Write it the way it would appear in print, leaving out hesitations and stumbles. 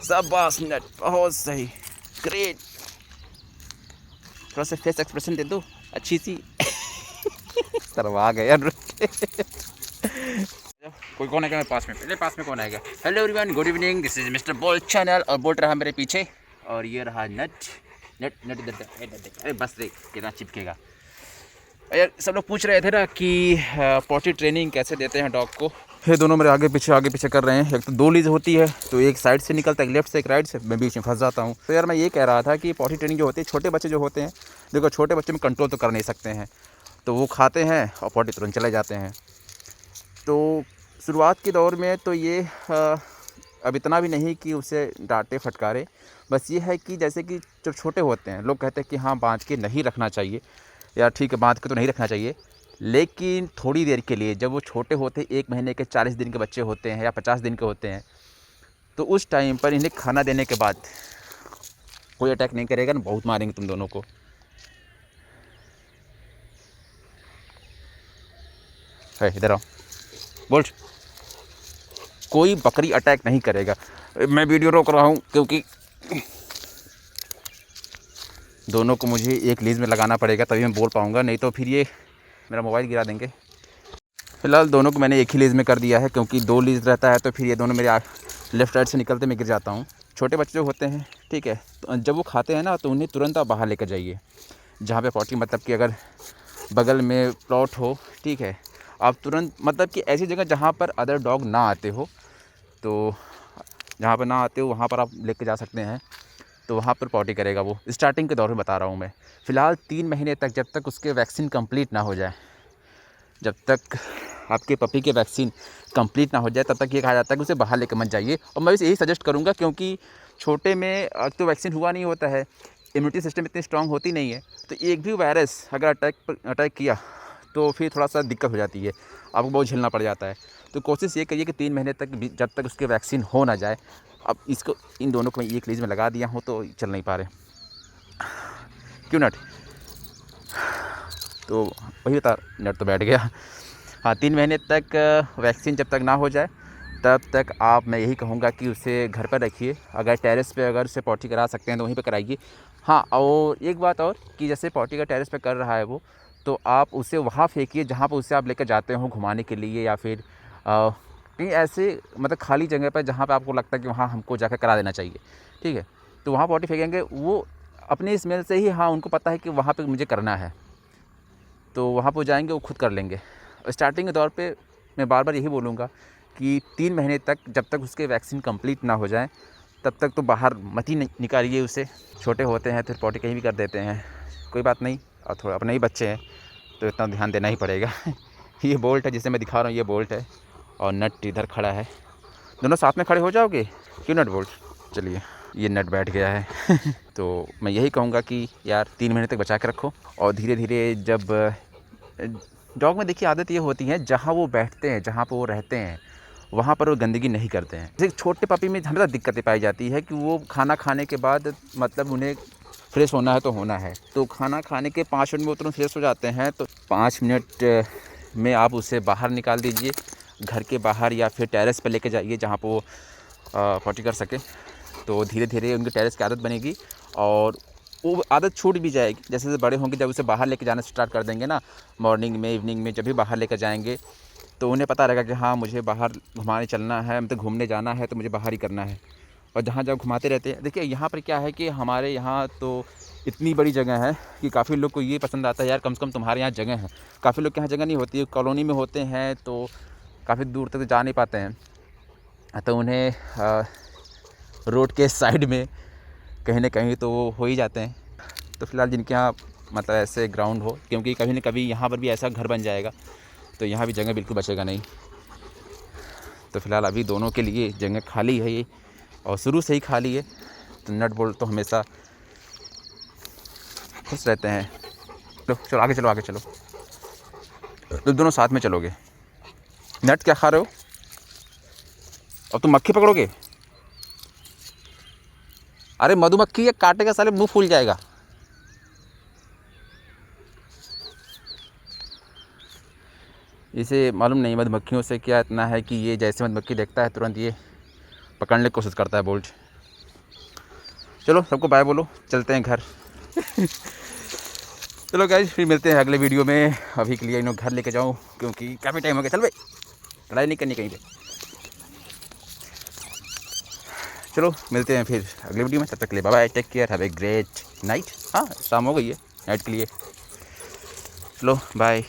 शाबाश नट, बहुत सही, ग्रेट। थोड़ा सा फेस एक्सप्रेशन दे दो अच्छी सी। सरवा गया। कोई कौन आएगा मेरे पास में, पहले पास में कौन आएगा। Hello everyone, good evening, this is mister bolt channel. और बोल्ट रहा मेरे पीछे, और ये रहा नट। नट नट इधर, अरे बस रे, कितना चिपकेगा यार। सब लोग पूछ रहे थे ना कि पॉटी ट्रेनिंग कैसे देते हैं डॉग को। ये दोनों मेरे आगे पीछे कर रहे हैं। एक तो 2 लीज होती है, तो एक साइड से निकलता है, एक लेफ्ट से एक राइट से, मैं बीच में फंस जाता हूँ। तो यार मैं ये कह रहा था कि पॉटी ट्रेनिंग जो होती है, छोटे बच्चे जो होते हैं, देखो छोटे बच्चे में कंट्रोल तो कर नहीं सकते हैं, तो वो खाते हैं और पॉटी तुरंत चले जाते हैं। तो शुरुआत के दौर में तो ये अब इतना भी नहीं कि उसे डांटे फटकारे, बस ये है कि जैसे कि जब छोटे होते हैं, लोग कहते हैं कि हाँ बांध के नहीं रखना चाहिए, या ठीक है बांध के तो नहीं रखना चाहिए, लेकिन थोड़ी देर के लिए, जब वो छोटे होते हैं, 1 महीने के 40 दिन के बच्चे होते हैं या 50 दिन के होते हैं, तो उस टाइम पर इन्हें खाना देने के बाद कोई अटैक नहीं करेगा ना, बहुत मारेंगे तुम दोनों को। है इधर आओ बोल्ट, कोई बकरी अटैक नहीं करेगा। मैं वीडियो रोक रहा हूँ क्योंकि दोनों को मुझे एक लीज में लगाना पड़ेगा, तभी मैं बोल पाऊँगा, नहीं तो फिर ये मेरा मोबाइल गिरा देंगे। फ़िलहाल दोनों को मैंने एक ही लीज में कर दिया है, क्योंकि 2 लीज रहता है तो फिर ये दोनों मेरे लेफ़्ट राइट से निकलते मैं गिर जाता हूँ। छोटे बच्चे जो होते हैं, ठीक है, तो जब वो खाते हैं ना, तो उन्हें तुरंत आप बाहर लेकर जाइए, जहाँ पे पॉटी, मतलब कि अगर बगल में प्लॉट हो, ठीक है, आप तुरंत, मतलब कि ऐसी जगह जहाँ पर अदर डॉग ना आते हो, तो जहाँ पर ना आते हो वहाँ पर आप लेके जा सकते हैं, तो वहाँ पर पॉटी करेगा वो। स्टार्टिंग के दौर में बता रहा हूँ मैं। फ़िलहाल 3 महीने तक, जब तक उसके वैक्सीन कंप्लीट ना हो जाए, जब तक आपके पपी के वैक्सीन कंप्लीट ना हो जाए, तब तक ये कहा जाता है कि उसे बाहर लेकर मत जाइए। और मैं भी यही सजेस्ट करूँगा, क्योंकि छोटे में तो वैक्सीन हुआ नहीं होता है, इम्यूनिटी सिस्टम इतनी स्ट्रांग होती नहीं है, तो एक भी वायरस अगर अटैक किया तो फिर थोड़ा सा दिक्कत हो जाती है, आपको बहुत झेलना पड़ जाता है। तो कोशिश ये करिए कि 3 महीने तक जब तक उसके वैक्सीन हो ना जाए। अब इसको, इन दोनों को मैं एक लीज में लगा दिया हूँ, तो चल नहीं पा रहे, क्यों नट? तो वही बता, नट तो बैठ गया। हाँ, 3 महीने तक वैक्सीन जब तक ना हो जाए, तब तक आप, मैं यही कहूँगा कि उसे घर पर रखिए। अगर टेरेस पे अगर उसे पॉटी करा सकते हैं तो वहीं पे कराइए। हाँ, और एक बात और, कि जैसे पॉटी का टेरेस पे कर रहा है वो, तो आप उसे वहाँ फेंकिए जहाँ पर उसे आप लेकर जाते हो घुमाने के लिए, या फिर कहीं ऐसे, मतलब खाली जगह पर जहाँ पे आपको लगता है कि वहाँ हमको जाकर करा देना चाहिए, ठीक है, तो वहाँ पॉटी फेंकेंगे वो अपनी स्मेल से ही, हाँ उनको पता है कि वहाँ पे मुझे करना है, तो वहाँ पर जाएंगे, वो खुद कर लेंगे। स्टार्टिंग के दौर पे मैं बार बार यही बोलूँगा कि 3 महीने तक, जब तक उसके वैक्सीन कंप्लीट ना हो जाए, तब तक तो बाहर मत ही निकालिए उसे। छोटे होते हैं तो पॉटी कहीं भी कर देते हैं, कोई बात नहीं, और थोड़ा अपने ही बच्चे हैं तो इतना ध्यान देना ही पड़ेगा। ये बोल्ट है जिसे मैं दिखा रहा हूँ, ये बोल्ट है, और नट इधर खड़ा है। दोनों साथ में खड़े हो जाओगे, क्यों नट बोल्ट? चलिए, ये नट बैठ गया है। तो मैं यही कहूँगा कि यार 3 महीने तक बचा के रखो, और धीरे धीरे, जब डॉग में देखिए आदत ये होती है, जहाँ वो बैठते हैं, जहाँ पर वो रहते हैं, वहाँ पर वो गंदगी नहीं करते हैं। जैसे छोटे पपी में हमेशा दिक्कतें पाई जाती है कि वो खाना खाने के बाद, मतलब उन्हें फ्रेश होना है तो होना है, तो खाना खाने के 5 मिनट में वो तुरंत फ्रेश हो जाते हैं, तो 5 मिनट में आप उसे बाहर निकाल दीजिए, घर के बाहर, या फिर टेरेस पर लेके जाइए जहाँ पर वो पॉटी कर सके। तो धीरे धीरे उनकी टेरेस की आदत बनेगी, और वो आदत छूट भी जाएगी। जैसे जैसे बड़े होंगे, जब उसे बाहर लेके जाना स्टार्ट कर देंगे ना, मॉर्निंग में, इवनिंग में, जब भी बाहर लेकर जाएंगे, तो उन्हें पता रहेगा कि हाँ मुझे बाहर घुमाने चलना है, मतलब घूमने जाना है, तो मुझे बाहर ही करना है। और जहाँ जब घुमाते रहते हैं, देखिए यहाँ पर क्या है कि हमारे यहाँ तो इतनी बड़ी जगह है कि काफ़ी लोग को ये पसंद आता है, यार कम से कम तुम्हारे यहाँ जगह है। काफ़ी लोग के यहाँ जगह नहीं होती है, कॉलोनी में होते हैं, तो काफ़ी दूर तक जा नहीं पाते हैं, तो उन्हें रोड के साइड में कहीं ना कहीं तो वो हो ही जाते हैं। तो फिलहाल जिनके यहाँ, मतलब ऐसे ग्राउंड हो, क्योंकि कभी ना कभी यहाँ पर भी ऐसा घर बन जाएगा, तो यहाँ भी जगह बिल्कुल बचेगा नहीं। तो फिलहाल अभी दोनों के लिए जगह खाली है ये, और शुरू से ही खाली है, तो नट बोल्ट तो हमेशा खुश रहते हैं। तो चलो आगे चलो, आगे चलो, तो दोनों साथ में चलोगे। नट क्या खा रहे हो? अब तुम मक्खी पकड़ोगे? अरे मधुमक्खी ये काटेगा साले, मुंह फूल जाएगा। इसे मालूम नहीं मधुमक्खियों से क्या इतना है कि ये जैसे मधुमक्खी देखता है तुरंत ये पकड़ने की कोशिश करता है बोल्ट। चलो सबको बाय बोलो, चलते हैं घर। चलो गाइज फिर मिलते हैं अगले वीडियो में। अभी के लिए इन्हों घर लेके जाऊँ क्योंकि काफ़ी टाइम हो गया। चल भाई, लड़ाई नहीं करनी कहीं पे। चलो मिलते हैं फिर अगले वीडियो में, तब तक के लिए bye bye, take care, have a great night. हाँ शाम हो गई है नाइट के लिए। चलो बाय।